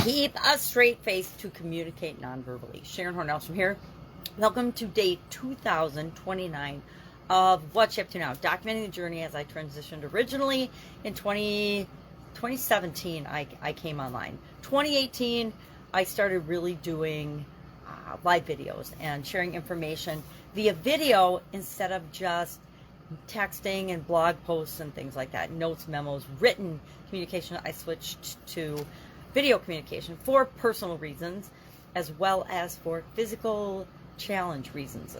Keep a straight face to communicate non-verbally. Horne-Ellstrom here. Welcome to day 2029 of What's Up to Now, documenting the journey as I transitioned. Originally in 2017, I came online. 2018, I started really doing live videos and sharing information via video instead of just texting and blog posts and things like that, notes, memos, written communication. I switched to video communication for personal reasons as well as for physical challenge reasons.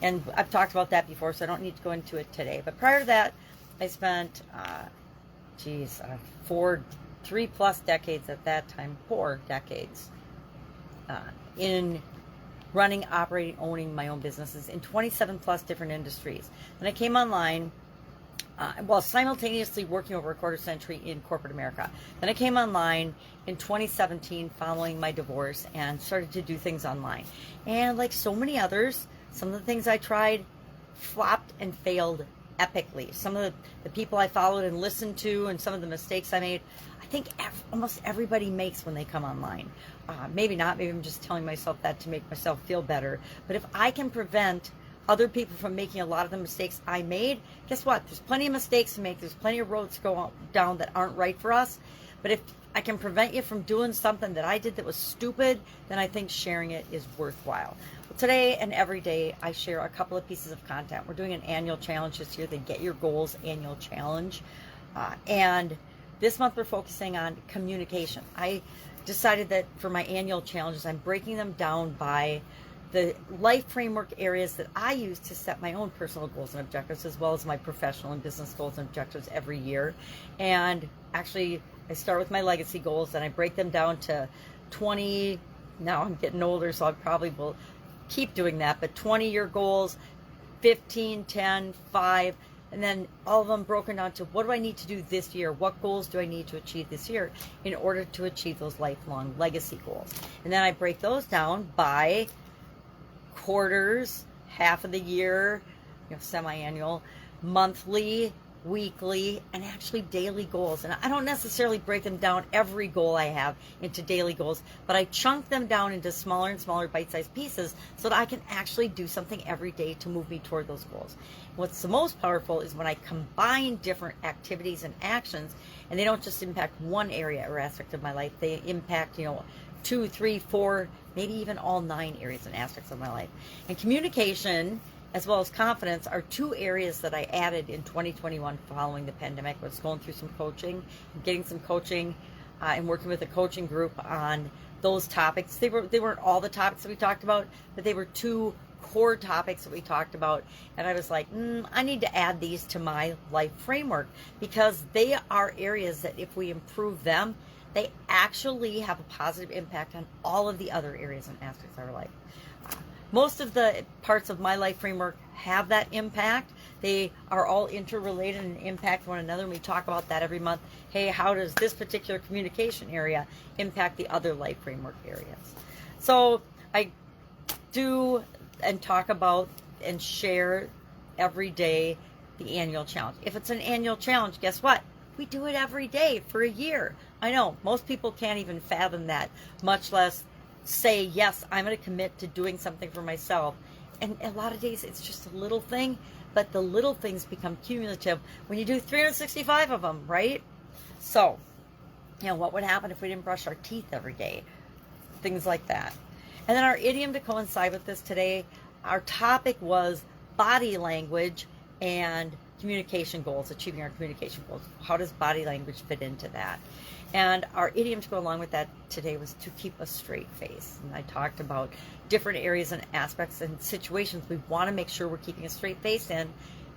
And I've talked about that before, so I don't need to go into it today. But prior to that, I spent, 3+ decades at that time, 4 decades, in running, operating, owning my own businesses in 27+ different industries. And I came online while simultaneously working over a quarter century in corporate America. Then I came online in 2017 following my divorce and started to do things online. And like so many others, some of the things I tried flopped and failed epically. Some of the people I followed and listened to and some of the mistakes I made, I think almost everybody makes when they come online. Maybe not. Maybe I'm just telling myself that to make myself feel better. But if I can prevent other people from making a lot of the mistakes I made, guess what? There's plenty of mistakes to make. There's plenty of roads to go down that aren't right for us. But if I can prevent you from doing something that I did that was stupid, then I think sharing it is worthwhile. Well, today and every day, I share a couple of pieces of content. We're doing an annual challenge this year, the Get Your Goals annual challenge. And this month we're focusing on communication. I decided that for my annual challenges, I'm breaking them down by the life framework areas that I use to set my own personal goals and objectives, as well as my professional and business goals and objectives every year. And actually, I start with my legacy goals, and I break them down to 20. Now I'm getting older, so I probably will keep doing that, but 20-year goals, 15, 10, 5, and then all of them broken down to what do I need to do this year? What goals do I need to achieve this year in order to achieve those lifelong legacy goals? And then I break those down by quarters, half of the year, semi-annual, monthly, weekly, and actually daily goals. And I don't necessarily break them down, every goal I have, into daily goals, but I chunk them down into smaller and smaller bite-sized pieces so that I can actually do something every day to move me toward those goals. What's the most powerful is when I combine different activities and actions, and they don't just impact one area or aspect of my life, they impact, 2, 3, 4, maybe even all 9 areas and aspects of my life. And communication, as well as confidence, are 2 areas that I added in 2021 following the pandemic. I was going through some coaching, getting some coaching, and working with a coaching group on those topics. They weren't all the topics that we talked about, but they were 2 core topics that we talked about. And I was like, I need to add these to my life framework because they are areas that if we improve them, they actually have a positive impact on all of the other areas and aspects of our life. Most of the parts of my life framework have that impact. They are all interrelated and impact one another, and we talk about that every month. Hey, how does this particular communication area impact the other life framework areas? So I do and talk about and share every day the annual challenge. If it's an annual challenge, guess what? We do it every day for a year. I know most people can't even fathom that, much less say, yes, I'm going to commit to doing something for myself. And a lot of days it's just a little thing, but the little things become cumulative when you do 365 of them, right? So, what would happen if we didn't brush our teeth every day? Things like that. And then our idiom to coincide with this today, our topic was body language and communication goals, achieving our communication goals. How does body language fit into that? And our idiom to go along with that today was to keep a straight face. And I talked about different areas and aspects and situations we want to make sure we're keeping a straight face in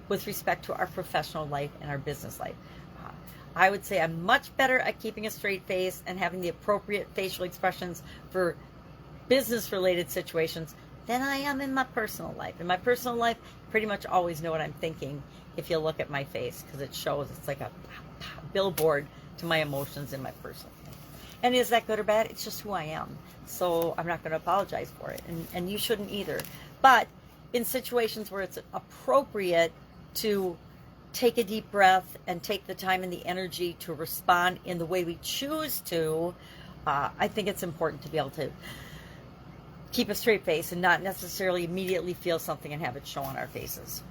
with respect to our professional life and our business life. I would say I'm much better at keeping a straight face and having the appropriate facial expressions for business-related situations than I am in my personal life. In my personal life, I pretty much always know what I'm thinking if you look at my face, because it shows. It's like a billboard to my emotions in my personal life. And is that good or bad? It's just who I am. So I'm not going to apologize for it, and you shouldn't either. But in situations where it's appropriate to take a deep breath and take the time and the energy to respond in the way we choose to, I think it's important to be able to keep a straight face and not necessarily immediately feel something and have it show on our faces.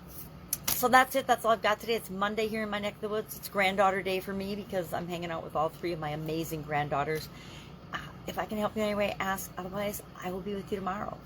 So that's it. That's all I've got today. It's Monday here in my neck of the woods. It's granddaughter day for me because I'm hanging out with all 3 of my amazing granddaughters. If I can help you in any way, ask. Otherwise, I will be with you tomorrow.